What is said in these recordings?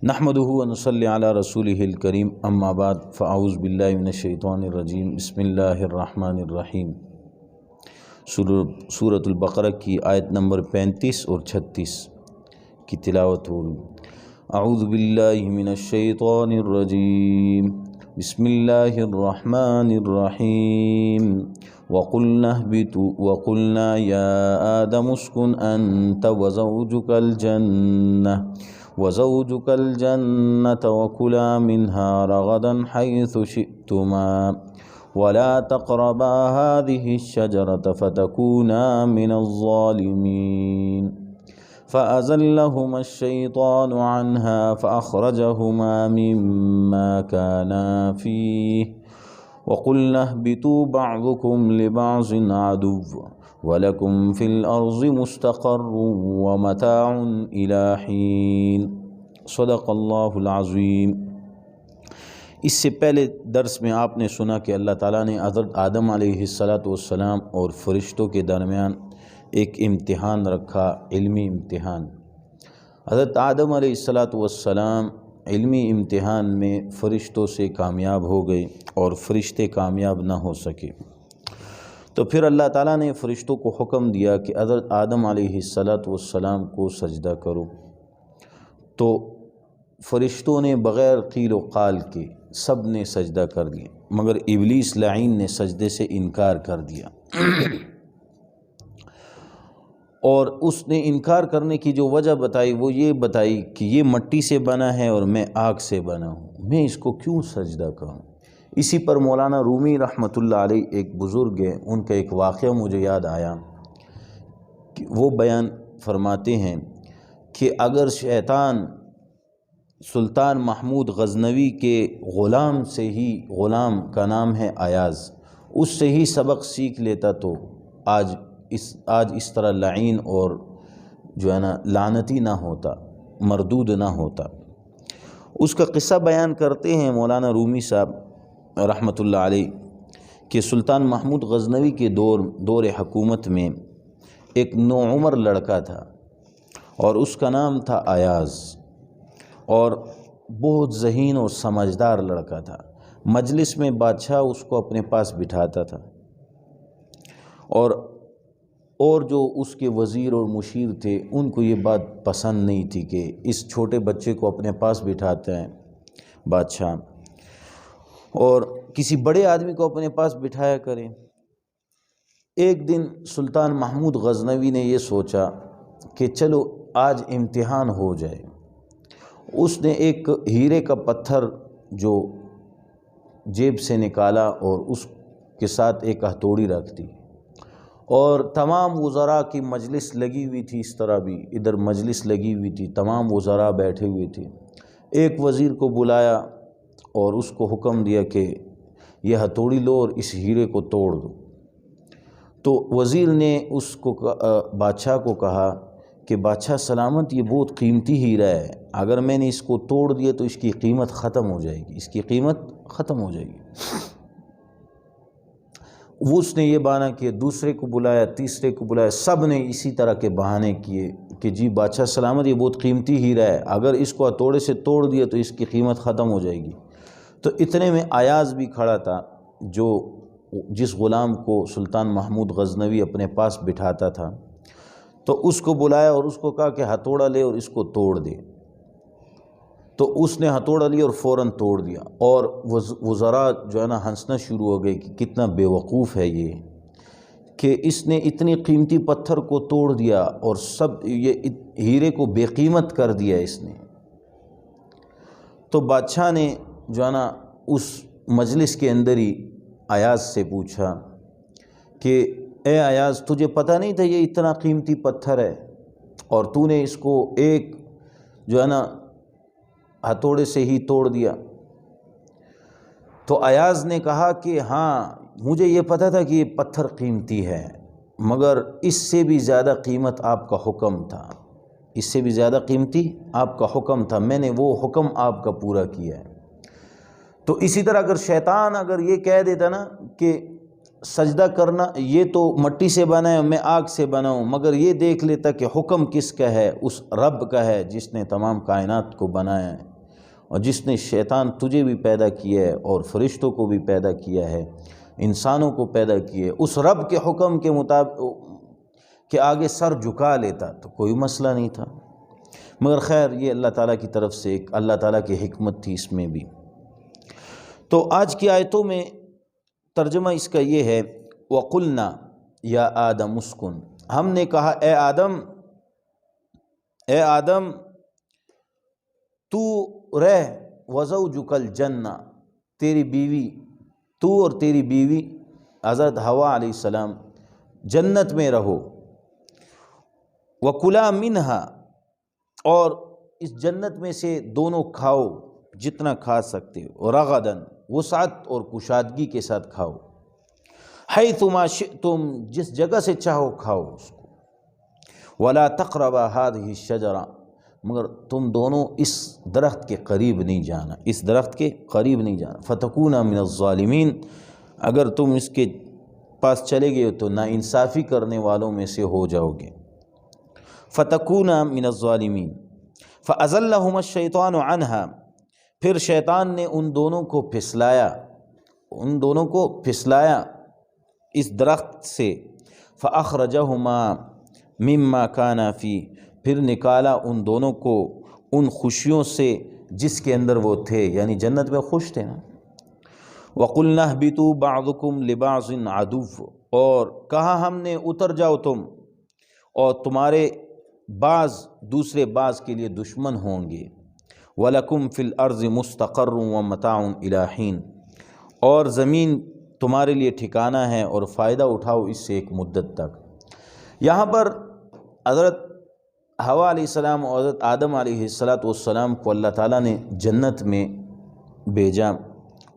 نحمدہ و نصلی علی رسولہ الکریم، اما بعد فاعوذ باللہ من الشیطان الرجیم، بسم اللہ الرحمن الرحیم۔ سورۃ البقرہ کی آیت نمبر 35 اور 36 کی تلاوت ہوگی۔ اعوذ باللہ من الشیطان الرجیم، بسم اللہ الرحمن الرحیم۔ وَقُلْنَا يَا آدَمُ اسْكُنْ أَنْتَ وَزَوْجُكَ الْجَنَّةَ وَكُلَا مِنْهَا رَغَدًا حَيْثُ شِئْتُمَا وَلَا تَقْرَبَا هَٰذِهِ الشَّجَرَةَ فَتَكُونَا مِنَ الظَّالِمِينَ فَأَزَلَّهُمَا الشَّيْطَانُ عَنْهَا فَأَخْرَجَهُمَا مِمَّا كَانَا فِيهِ وَقُلْنَا اهْبِطُوا بَعْضُكُمْ لِبَعْضٍ عَدُوٌّ وَلَكُمْ فِي الْأَرْضِ مُسْتَقَرٌّ وَمَتَاعٌ إِلَىٰ حِينٍ۔ صدق اللہ العظیم۔ اس سے پہلے درس میں آپ نے سنا کہ اللہ تعالیٰ نے حضرت آدم علیہ السلام اور فرشتوں کے درمیان ایک امتحان رکھا، علمی امتحان۔ حضرت آدم علیہ السلام علمی امتحان میں فرشتوں سے کامیاب ہو گئے اور فرشتے کامیاب نہ ہو سکے، تو پھر اللہ تعالیٰ نے فرشتوں کو حکم دیا کہ حضرت آدم علیہ السلام کو سجدہ کرو، تو فرشتوں نے بغیر قیل و قال کے سب نے سجدہ کر دیا، مگر ابلیس لعین نے سجدے سے انکار کر دیا۔ اور اس نے انکار کرنے کی جو وجہ بتائی وہ یہ بتائی کہ یہ مٹی سے بنا ہے اور میں آگ سے بنا ہوں، میں اس کو کیوں سجدہ کروں۔ اسی پر مولانا رومی رحمۃ اللہ علیہ ایک بزرگ ہیں، ان کا ایک واقعہ مجھے یاد آیا کہ وہ بیان فرماتے ہیں کہ اگر شیطان سلطان محمود غزنوی کے غلام سے ہی، غلام کا نام ہے ایاز، اس سے ہی سبق سیکھ لیتا تو آج اس طرح لعین اور جو ہے نا لعنتی نہ ہوتا، مردود نہ ہوتا۔ اس کا قصہ بیان کرتے ہیں مولانا رومی صاحب رحمۃ اللہ علیہ کہ سلطان محمود غزنوی کے دور حکومت میں ایک نوعمر لڑکا تھا اور اس کا نام تھا ایاز، اور بہت ذہین اور سمجھدار لڑکا تھا۔ مجلس میں بادشاہ اس کو اپنے پاس بٹھاتا تھا، اور جو اس کے وزیر اور مشیر تھے ان کو یہ بات پسند نہیں تھی کہ اس چھوٹے بچے کو اپنے پاس بٹھاتے ہیں بادشاہ، اور کسی بڑے آدمی کو اپنے پاس بٹھایا کریں۔ ایک دن سلطان محمود غزنوی نے یہ سوچا کہ چلو آج امتحان ہو جائے۔ اس نے ایک ہیرے کا پتھر جو جیب سے نکالا اور اس کے ساتھ ایک ہتھوڑی رکھ دی، اور تمام وزراء کی مجلس لگی ہوئی تھی، اس طرح بھی ادھر مجلس لگی ہوئی تھی، تمام وزراء بیٹھے ہوئے تھے۔ ایک وزیر کو بلایا اور اس کو حکم دیا کہ یہ ہتھوڑی لو اور اس ہیرے کو توڑ دو۔ تو وزیر نے اس کو بادشاہ کو کہا کہ بادشاہ سلامت، یہ بہت قیمتی ہیرا ہے، اگر میں نے اس کو توڑ دیا تو اس کی قیمت ختم ہو جائے گی، اس کی قیمت ختم ہو جائے گی۔ وہ اس نے یہ بہانہ کیا، دوسرے کو بلایا، تیسرے کو بلایا، سب نے اسی طرح کے بہانے کیے کہ جی بادشاہ سلامت، یہ بہت قیمتی ہیرا ہے، اگر اس کو ہتھوڑے سے توڑ دیا تو اس کی قیمت ختم ہو جائے گی۔ تو اتنے میں ایاز بھی کھڑا تھا، جس غلام کو سلطان محمود غزنوی اپنے پاس بٹھاتا تھا، تو اس کو بلایا اور اس کو کہا کہ ہتھوڑا لے اور اس کو توڑ دے۔ تو اس نے ہتھوڑا لیا اور فوراً توڑ دیا، اور وزراء جو ہے نا ہنسنا شروع ہو گئے کہ کتنا بے وقوف ہے یہ، کہ اس نے اتنی قیمتی پتھر کو توڑ دیا اور سب یہ ہیرے کو بے قیمت کر دیا اس نے۔ تو بادشاہ نے جو ہے نا اس مجلس کے اندر ہی ایاز سے پوچھا کہ اے ایاز، تجھے پتہ نہیں تھا یہ اتنا قیمتی پتھر ہے اور تو نے اس کو ایک جو ہے نا ہتھوڑے سے ہی توڑ دیا؟ تو ایاز نے کہا کہ ہاں مجھے یہ پتہ تھا کہ یہ پتھر قیمتی ہے، مگر اس سے بھی زیادہ قیمت آپ کا حکم تھا، اس سے بھی زیادہ قیمتی آپ کا حکم تھا، میں نے وہ حکم آپ کا پورا کیا ہے۔ تو اسی طرح اگر شیطان اگر یہ کہہ دیتا نا کہ سجدہ کرنا یہ تو مٹی سے بنا ہے، میں آگ سے بنا ہوں، مگر یہ دیکھ لیتا کہ حکم کس کا ہے، اس رب کا ہے جس نے تمام کائنات کو بنایا ہے، اور جس نے شیطان تجھے بھی پیدا کیا ہے اور فرشتوں کو بھی پیدا کیا ہے، انسانوں کو پیدا کیا ہے، اس رب کے حکم کے مطابق کہ آگے سر جھکا لیتا تو کوئی مسئلہ نہیں تھا، مگر خیر یہ اللہ تعالیٰ کی طرف سے ایک اللہ تعالیٰ کی حکمت تھی اس میں بھی۔ تو آج کی آیتوں میں ترجمہ اس کا یہ ہے، وَقُلْنَا یا آدم اسکن، ہم نے کہا اے آدم تو رہ، وزوجک الجنہ، تیری بیوی، تو اور تیری بیوی حضرت حوا علیہ السلام جنت میں رہو، وَكُلَا مِنْهَا، اور اس جنت میں سے دونوں کھاؤ جتنا کھا سکتے ہو، رغداً، وسعت اور کشادگی کے ساتھ کھاؤ، حیثما شئتم، جس جگہ سے چاہو کھاؤ اس کو، وَلَا تَقْرَبَا هَذِهِ الشَّجَرَةَ، مگر تم دونوں اس درخت کے قریب نہیں جانا، اس درخت کے قریب نہیں جانا، فَتَكُونَا مِنَ الظَّالِمِينَ، اگر تم اس کے پاس چلے گئے تو ناانصافی کرنے والوں میں سے ہو جاؤ گے، فَتَكُونَا مِنَ الظَّالِمِينَ فَأَزَلَّهُمَا الشَّيْطَانُ عَنْهَا، پھر شیطان نے ان دونوں کو پھسلایا اس درخت سے، فَأَخْرَجَهُمَا مِمَّا كَانَا فِيهِ، پھر نکالا ان دونوں کو ان خوشیوں سے جس کے اندر وہ تھے، یعنی جنت میں خوش تھے نا۔ وَقُلْنَا اهْبِطُوا بَعْضُكُمْ لِبَعْضٍ عَدُوٌّ، اور کہا ہم نے اتر جاؤ تم، اور تمہارے بعض دوسرے بعض کے لیے دشمن ہوں گے، وَلَكُمْ فِي الْأَرْضِ مُسْتَقَرٌّ وَمَتَاعٌ إِلَىٰ حِينٍ، اور زمین تمہارے لیے ٹھکانہ ہے اور فائدہ اٹھاؤ اس سے ایک مدت تک۔ یہاں پر حضرت حوا علیہ السلام اور حضرت آدم علیہ السلام کو اللہ تعالیٰ نے جنت میں بھیجا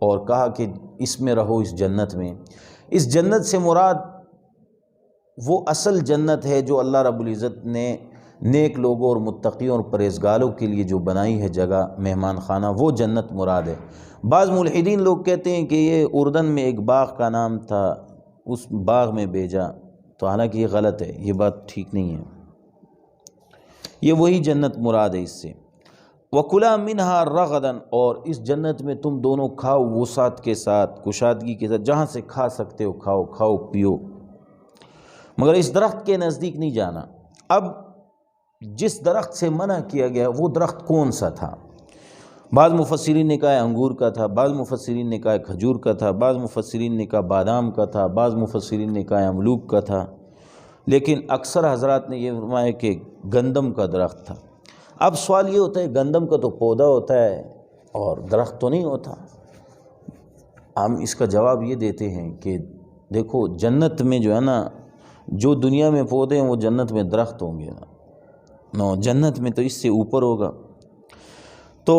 اور کہا کہ اس میں رہو، اس جنت میں۔ اس جنت سے مراد وہ اصل جنت ہے جو اللہ رب العزت نے نیک لوگوں اور متقیوں اور پرہیزگاروں کے لیے جو بنائی ہے جگہ، مہمان خانہ، وہ جنت مراد ہے۔ بعض ملحدین لوگ کہتے ہیں کہ یہ اردن میں ایک باغ کا نام تھا، اس باغ میں بھیجا، تو حالانکہ یہ غلط ہے، یہ بات ٹھیک نہیں ہے، یہ وہی جنت مراد ہے اس سے۔ وَكُلَا مِنْهَا رَغَدًا، اور اس جنت میں تم دونوں کھاؤ وسعت کے ساتھ، کشادگی کے ساتھ، جہاں سے کھا سکتے ہو کھاؤ پیو، مگر اس درخت کے نزدیک نہیں جانا۔ اب جس درخت سے منع کیا گیا وہ درخت کون سا تھا؟ بعض مفسرین نے کہا انگور کا تھا، بعض مفسرین نے کہا کھجور کا تھا، بعض مفسرین نے کہا بادام کا تھا، بعض مفسرین نے کہا املوک کا تھا، لیکن اکثر حضرات نے یہ فرمایا کہ گندم کا درخت تھا۔ اب سوال یہ ہوتا ہے گندم کا تو پودا ہوتا ہے اور درخت تو نہیں ہوتا۔ ہم اس کا جواب یہ دیتے ہیں کہ دیکھو جنت میں جو ہے نا، جو دنیا میں پودے ہیں وہ جنت میں درخت ہوں گے نا، جنت میں تو اس سے اوپر ہوگا۔ تو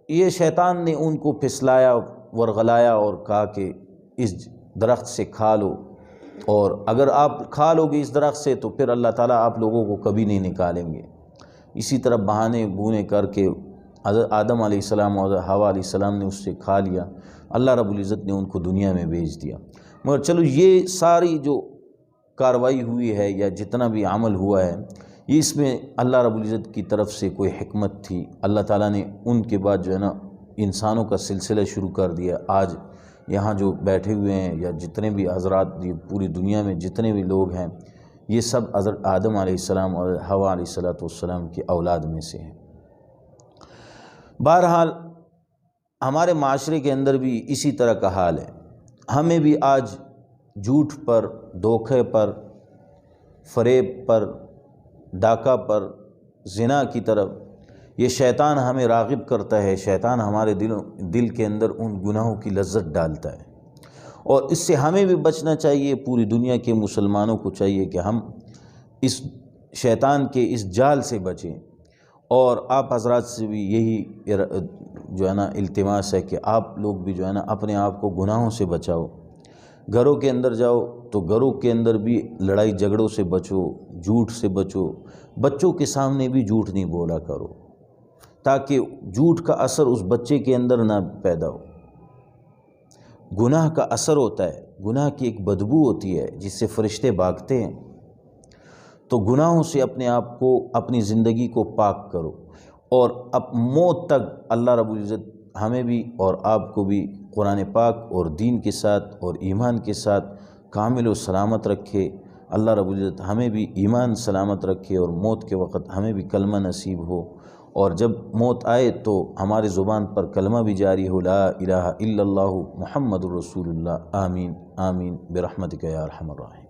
یہ شیطان نے ان کو پھسلایا، ورغلایا اور کہا کہ اس درخت سے کھا لو، اور اگر آپ کھا لو گے اس درخت سے تو پھر اللہ تعالیٰ آپ لوگوں کو کبھی نہیں نکالیں گے۔ اسی طرح بہانے بونے کر کے حضرت آدم علیہ السلام اور حضرت حوا علیہ السلام نے اس سے کھا لیا، اللہ رب العزت نے ان کو دنیا میں بھیج دیا۔ مگر چلو یہ ساری جو کاروائی ہوئی ہے یا جتنا بھی عمل ہوا ہے، یہ اس میں اللہ رب العزت کی طرف سے کوئی حکمت تھی۔ اللہ تعالیٰ نے ان کے بعد جو ہے نا انسانوں کا سلسلہ شروع کر دیا۔ آج یہاں جو بیٹھے ہوئے ہیں یا جتنے بھی حضرات پوری دنیا میں جتنے بھی لوگ ہیں، یہ سب حضرت آدم علیہ السلام اور حوا علیہ السلام کی اولاد میں سے ہیں۔ بہرحال ہمارے معاشرے کے اندر بھی اسی طرح کا حال ہے۔ ہمیں بھی آج جھوٹ پر، دھوکے پر، فریب پر، ڈاکہ پر، زنا کی طرف یہ شیطان ہمیں راغب کرتا ہے۔ شیطان ہمارے دل کے اندر ان گناہوں کی لذت ڈالتا ہے، اور اس سے ہمیں بھی بچنا چاہیے۔ پوری دنیا کے مسلمانوں کو چاہیے کہ ہم اس شیطان کے اس جال سے بچیں، اور آپ حضرات سے بھی یہی جو ہے نا التماس ہے کہ آپ لوگ بھی جو ہے نا اپنے آپ کو گناہوں سے بچاؤ۔ گھروں کے اندر جاؤ تو گھروں کے اندر بھی لڑائی جھگڑوں سے بچو، جھوٹ سے بچو، بچوں کے سامنے بھی جھوٹ نہیں بولا کرو، تاکہ جھوٹ کا اثر اس بچے کے اندر نہ پیدا ہو۔ گناہ کا اثر ہوتا ہے، گناہ کی ایک بدبو ہوتی ہے جس سے فرشتے بھاگتے ہیں۔ تو گناہوں سے اپنے آپ کو، اپنی زندگی کو پاک کرو، اور اب موت تک اللہ رب العزت ہمیں بھی اور آپ کو بھی قرآن پاک اور دین کے ساتھ اور ایمان کے ساتھ کامل و سلامت رکھے۔ اللہ رب العزت ہمیں بھی ایمان سلامت رکھے اور موت کے وقت ہمیں بھی کلمہ نصیب ہو، اور جب موت آئے تو ہمارے زبان پر کلمہ بھی جاری ہو، لا الہ الا اللہ محمد الرسول اللہ۔ آمین آمین برحمتک یا ارحم الراحمین۔